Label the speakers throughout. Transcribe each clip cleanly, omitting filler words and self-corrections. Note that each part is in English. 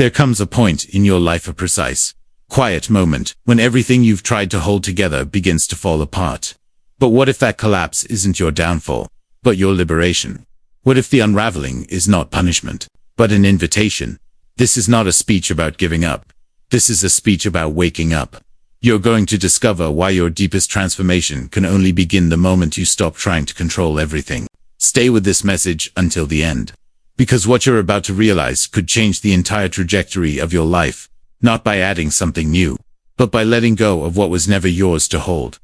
Speaker 1: There comes a point in your life, a precise, quiet moment, when everything you've tried to hold together begins to fall apart. But what if that collapse isn't your downfall, but your liberation? What if the unraveling is not punishment, but an invitation? This is not a speech about giving up. This is a speech about waking up. You're going to discover why your deepest transformation can only begin the moment you stop trying to control everything. Stay with this message until the end, because what you're about to realize could change the entire trajectory of your life, not by adding something new, but by letting go of what was never yours to hold.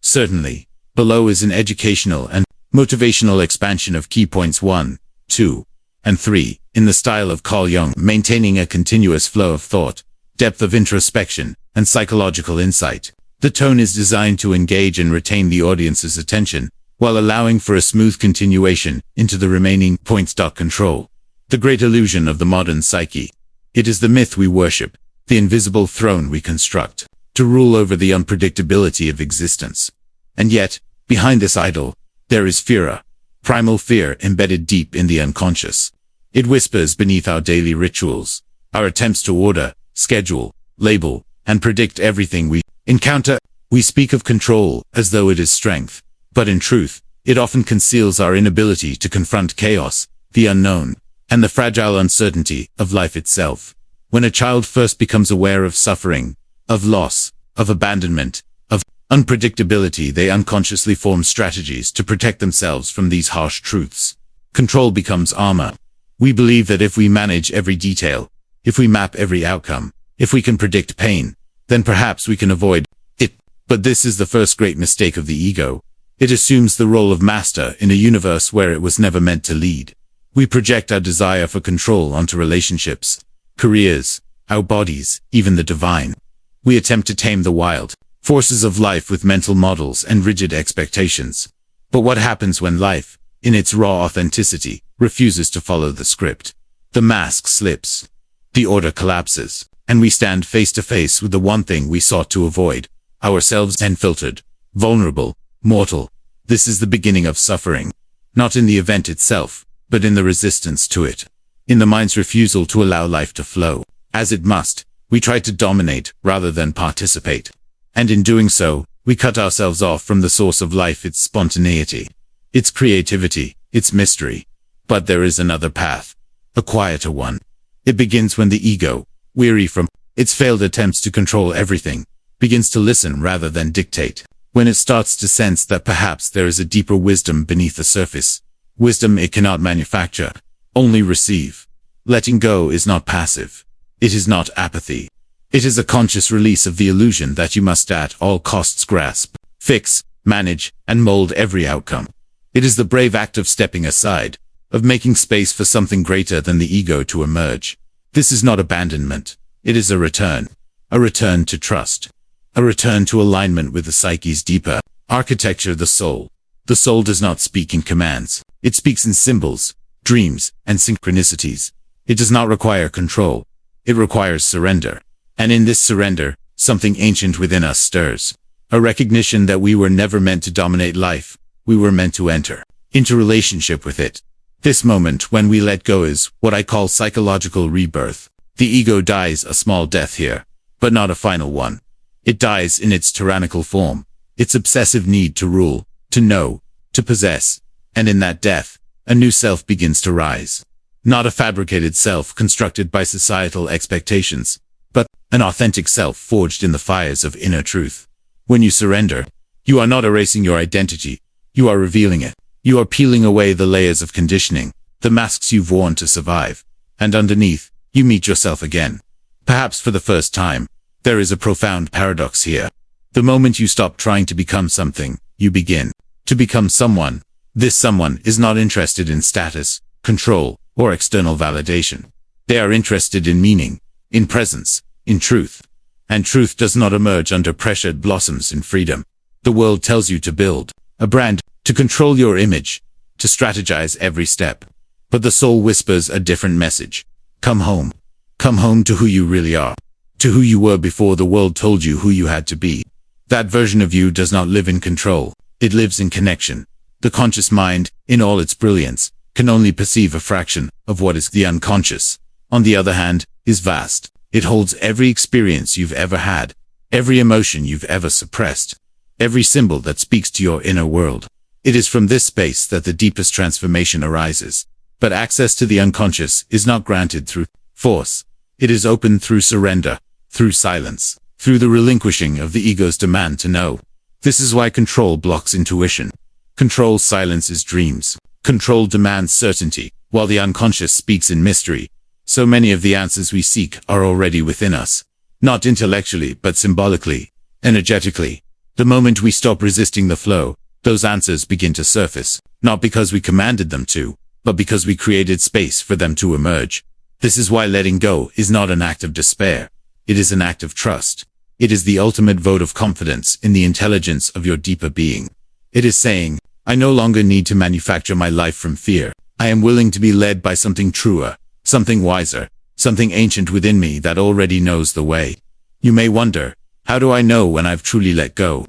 Speaker 1: Certainly, below is an educational and motivational expansion of key points 1, 2, and 3, in the style of Carl Jung, maintaining a continuous flow of thought, depth of introspection, and psychological insight. The tone is designed to engage and retain the audience's attention, while allowing for a smooth continuation into the remaining points. Control. The great illusion of the modern psyche. It is the myth we worship, the invisible throne we construct, to rule over the unpredictability of existence. And yet, behind this idol, there is fear, primal fear embedded deep in the unconscious. It whispers beneath our daily rituals, our attempts to order, schedule, label, and predict everything we encounter. We speak of control as though it is strength, but in truth, it often conceals our inability to confront chaos, the unknown, and the fragile uncertainty of life itself. When a child first becomes aware of suffering, of loss, of abandonment, of unpredictability, they unconsciously form strategies to protect themselves from these harsh truths. Control becomes armor. We believe that if we manage every detail, if we map every outcome, if we can predict pain, then perhaps we can avoid it. But this is the first great mistake of the ego. It assumes the role of master in a universe where it was never meant to lead. We project our desire for control onto relationships, careers, our bodies, even the divine. We attempt to tame the wild forces of life with mental models and rigid expectations. But what happens when life, in its raw authenticity, refuses to follow the script? The mask slips. The order collapses, and we stand face to face with the one thing we sought to avoid, ourselves, unfiltered, vulnerable, mortal. This is the beginning of suffering, not in the event itself, but in the resistance to it, in the mind's refusal to allow life to flow as it must. We try to dominate rather than participate, and in doing so, we cut ourselves off from the source of life, its spontaneity, its creativity, its mystery. But there is another path, a quieter one. It begins when the ego, weary from its failed attempts to control everything, begins to listen rather than dictate. When it starts to sense that perhaps there is a deeper wisdom beneath the surface, wisdom it cannot manufacture, only receive. Letting go is not passive. It is not apathy. It is a conscious release of the illusion that you must at all costs grasp, fix, manage, and mold every outcome. It is the brave act of stepping aside, of making space for something greater than the ego to emerge. This is not abandonment. It is a return to trust, a return to alignment with the psyche's deeper architecture, the soul. The soul does not speak in commands. It speaks in symbols, dreams, and synchronicities. It does not require control. It requires surrender. And in this surrender, something ancient within us stirs. A recognition that we were never meant to dominate life. We were meant to enter into relationship with it. This moment when we let go is what I call psychological rebirth. The ego dies a small death here, but not a final one. It dies in its tyrannical form, its obsessive need to rule, to know, to possess. And in that death, a new self begins to rise. Not a fabricated self constructed by societal expectations, but an authentic self forged in the fires of inner truth. When you surrender, you are not erasing your identity. You are revealing it. You are peeling away the layers of conditioning, the masks you've worn to survive. And underneath, you meet yourself again. Perhaps for the first time. There is a profound paradox here. The moment you stop trying to become something, you begin to become someone. This someone is not interested in status, control, or external validation. They are interested in meaning, in presence, in truth. And truth does not emerge under pressure, it blossoms in freedom. The world tells you to build a brand, to control your image, to strategize every step. But the soul whispers a different message. Come home. Come home to who you really are. To who you were before the world told you who you had to be. That version of you does not live in control. It lives in connection. The conscious mind, in all its brilliance, can only perceive a fraction of what is the unconscious. on the other hand, is vast. It holds every experience you've ever had, every emotion you've ever suppressed, every symbol that speaks to your inner world. It is from this space that the deepest transformation arises. But access to the unconscious is not granted through force. It is opened through surrender, through silence, through the relinquishing of the ego's demand to know. This is why control blocks intuition. Control silences dreams. Control demands certainty, while the unconscious speaks in mystery. So many of the answers we seek are already within us. Not intellectually, but symbolically, energetically. The moment we stop resisting the flow, those answers begin to surface, not because we commanded them to, but because we created space for them to emerge. This is why letting go is not an act of despair. It is an act of trust. It is the ultimate vote of confidence in the intelligence of your deeper being. It is saying, I no longer need to manufacture my life from fear. I am willing to be led by something truer, something wiser, something ancient within me that already knows the way. You may wonder, how do I know when I've truly let go?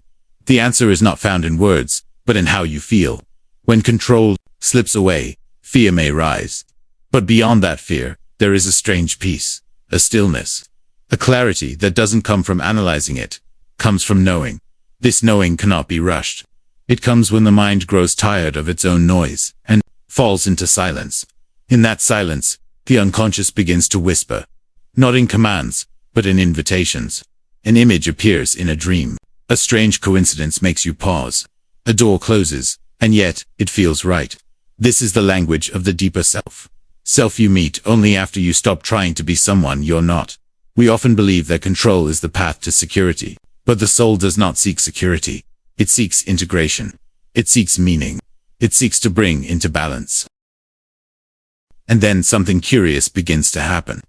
Speaker 1: The answer is not found in words, but in how you feel. When control slips away, fear may rise. But beyond that fear, there is a strange peace, a stillness, a clarity that doesn't come from analyzing it, comes from knowing. This knowing cannot be rushed. It comes when the mind grows tired of its own noise and falls into silence. In that silence, the unconscious begins to whisper, not in commands, but in invitations. An image appears in a dream. A strange coincidence makes you pause. A door closes, and yet, it feels right. This is the language of the deeper self. Self you meet only after you stop trying to be someone you're not. We often believe that control is the path to security, but the soul does not seek security. It seeks integration. It seeks meaning. It seeks to bring into balance. And then something curious begins to happen.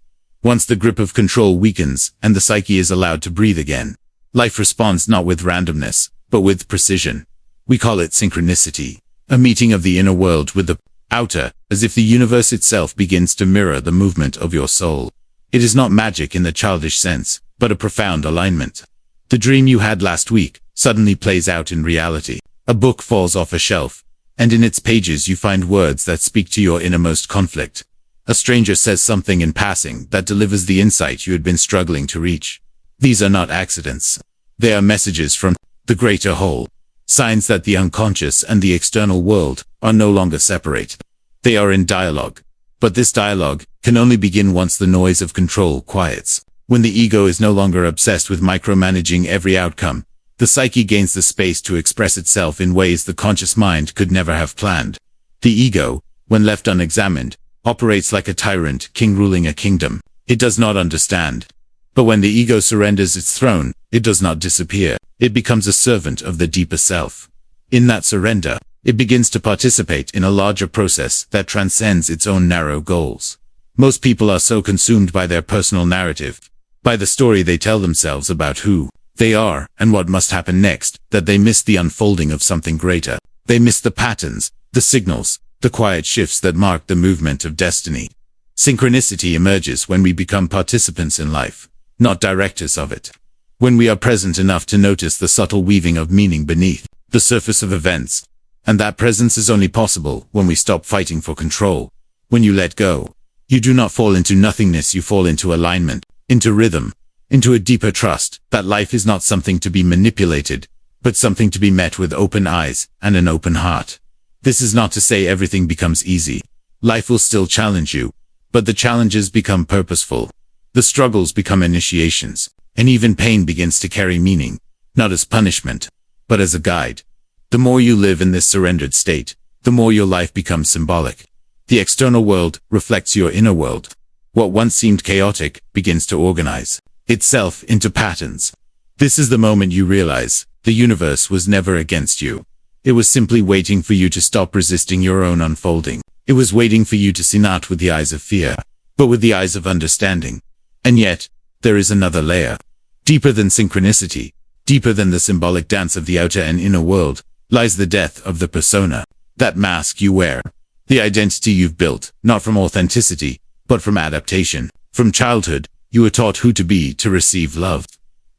Speaker 1: Once the grip of control weakens and the psyche is allowed to breathe again, life responds not with randomness, but with precision. We call it synchronicity, a meeting of the inner world with the outer, as if the universe itself begins to mirror the movement of your soul. It is not magic in the childish sense, but a profound alignment. The dream you had last week suddenly plays out in reality. A book falls off a shelf, and in its pages you find words that speak to your innermost conflict. A stranger says something in passing that delivers the insight you had been struggling to reach. These are not accidents. They are messages from the greater whole, signs that the unconscious and the external world are no longer separate. They are in dialogue. But this dialogue can only begin once the noise of control quiets. When the ego is no longer obsessed with micromanaging every outcome, the psyche gains the space to express itself in ways the conscious mind could never have planned. The ego, when left unexamined, operates like a tyrant king ruling a kingdom. It does not understand. But when the ego surrenders its throne, it does not disappear. It becomes a servant of the deeper self. In that surrender, it begins to participate in a larger process that transcends its own narrow goals. Most people are so consumed by their personal narrative, by the story they tell themselves about who they are and what must happen next, that they miss the unfolding of something greater. They miss the patterns, the signals, the quiet shifts that mark the movement of destiny. Synchronicity emerges when we become participants in life, not directors of it. When we are present enough to notice the subtle weaving of meaning beneath the surface of events. And that presence is only possible when we stop fighting for control. When you let go, you do not fall into nothingness, you fall into alignment, into rhythm, into a deeper trust that life is not something to be manipulated, but something to be met with open eyes and an open heart. This is not to say everything becomes easy. Life will still challenge you, but the challenges become purposeful. The struggles become initiations, and even pain begins to carry meaning, not as punishment, but as a guide. The more you live in this surrendered state, the more your life becomes symbolic. The external world reflects your inner world. What once seemed chaotic begins to organize itself into patterns. This is the moment you realize the universe was never against you. It was simply waiting for you to stop resisting your own unfolding. It was waiting for you to see not with the eyes of fear, but with the eyes of understanding. And yet, there is another layer. Deeper than synchronicity, deeper than the symbolic dance of the outer and inner world, lies the death of the persona, that mask you wear, the identity you've built, not from authenticity, but from adaptation. From childhood, you were taught who to be to receive love.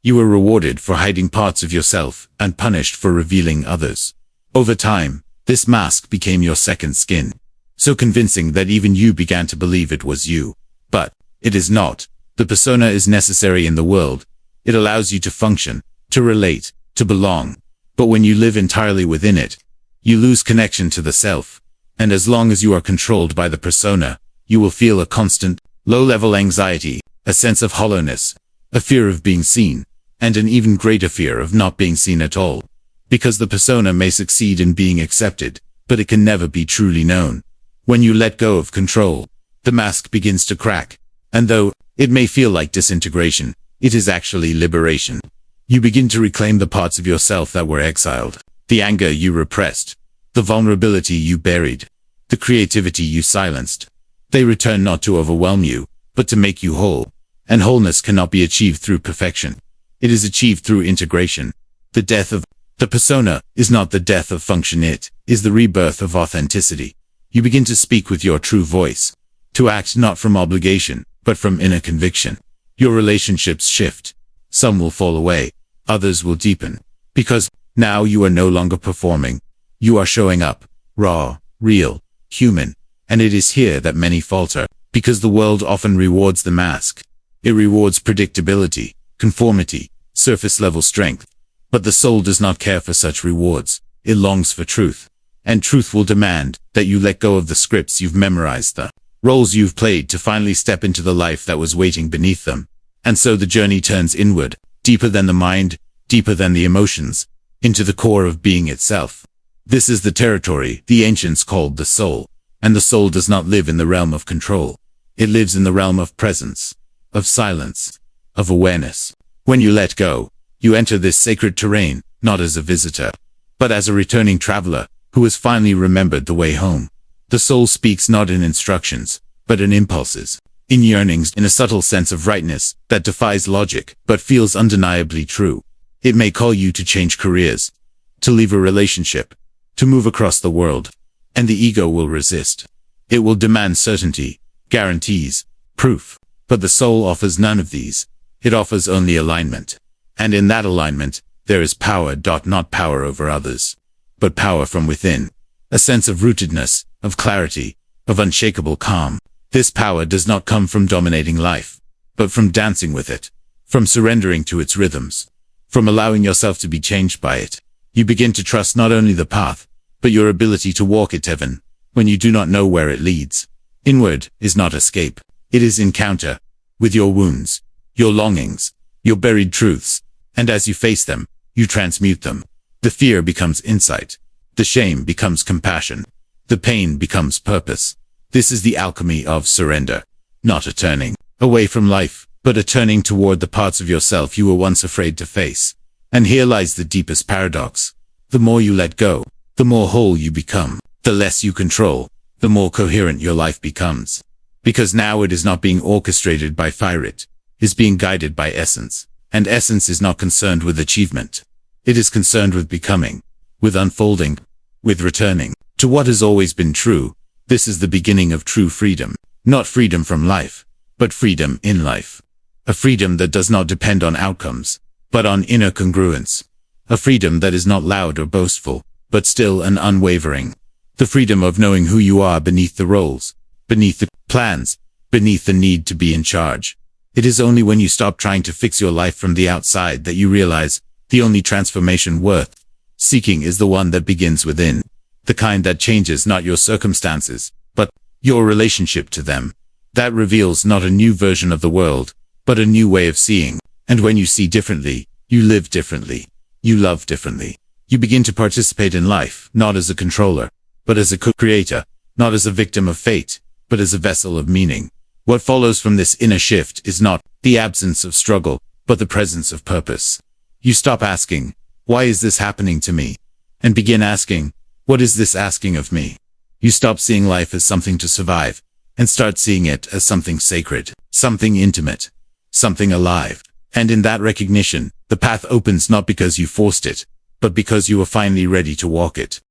Speaker 1: You were rewarded for hiding parts of yourself and punished for revealing others. Over time, this mask became your second skin, so convincing that even you began to believe it was you. But It is not. The persona is necessary in the world. It allows you to function, to relate, to belong. But when you live entirely within it, you lose connection to the self. And as long as you are controlled by the persona, you will feel a constant, low-level anxiety, a sense of hollowness, a fear of being seen, and an even greater fear of not being seen at all. Because the persona may succeed in being accepted, but it can never be truly known. When you let go of control, the mask begins to crack, and though it may feel like disintegration, it is actually liberation. You begin to reclaim the parts of yourself that were exiled, the anger you repressed, the vulnerability you buried, the creativity you silenced. They return not to overwhelm you, but to make you whole. And wholeness cannot be achieved through perfection. It is achieved through integration. The death of the persona is not the death of function, it is the rebirth of authenticity. You begin to speak with your true voice, to act not from obligation, but from inner conviction. Your relationships shift. Some will fall away, others will deepen, because now you are no longer performing. You are showing up, raw, real, human, and it is here that many falter, because the world often rewards the mask. It rewards predictability, conformity, surface-level strength. But the soul does not care for such rewards. It longs for truth. And truth will demand that you let go of the scripts you've memorized, the roles you've played, to finally step into the life that was waiting beneath them. And so the journey turns inward, deeper than the mind, deeper than the emotions, into the core of being itself. This is the territory the ancients called the soul. And the soul does not live in the realm of control. It lives in the realm of presence, of silence, of awareness. When you let go, you enter this sacred terrain, not as a visitor, but as a returning traveler who has finally remembered the way home. The soul speaks not in instructions, but in impulses, in yearnings, in a subtle sense of rightness that defies logic, but feels undeniably true. It may call you to change careers, to leave a relationship, to move across the world, and the ego will resist. It will demand certainty, guarantees, proof. But the soul offers none of these. It offers only alignment. And in that alignment, there is power, not power over others, but power from within. A sense of rootedness, of clarity, of unshakable calm. This power does not come from dominating life, but from dancing with it, from surrendering to its rhythms, from allowing yourself to be changed by it. You begin to trust not only the path, but your ability to walk it even when you do not know where it leads. Inward is not escape. It is encounter with your wounds, your longings, your buried truths, and as you face them, you transmute them. The fear becomes insight. The shame becomes compassion. The pain becomes purpose. This is the alchemy of surrender. Not a turning away from life, but a turning toward the parts of yourself you were once afraid to face. And here lies the deepest paradox. The more you let go, the more whole you become. The less you control, the more coherent your life becomes. Because now it is not being orchestrated by fire, it is being guided by essence. And essence is not concerned with achievement. It is concerned with becoming, with unfolding, with returning to what has always been true. This is the beginning of true freedom. Not freedom from life, but freedom in life. A freedom that does not depend on outcomes, but on inner congruence. A freedom that is not loud or boastful, but still and unwavering. The freedom of knowing who you are beneath the roles, beneath the plans, beneath the need to be in charge. It is only when you stop trying to fix your life from the outside that you realize the only transformation worth seeking is the one that begins within. The kind that changes not your circumstances, but your relationship to them. That reveals not a new version of the world, but a new way of seeing. And when you see differently, you live differently. You love differently. You begin to participate in life, not as a controller, but as a co-creator, not as a victim of fate, but as a vessel of meaning. What follows from this inner shift is not the absence of struggle, but the presence of purpose. You stop asking, why is this happening to me? And begin asking, what is this asking of me? You stop seeing life as something to survive, and start seeing it as something sacred, something intimate, something alive. And in that recognition, the path opens not because you forced it, but because you were finally ready to walk it.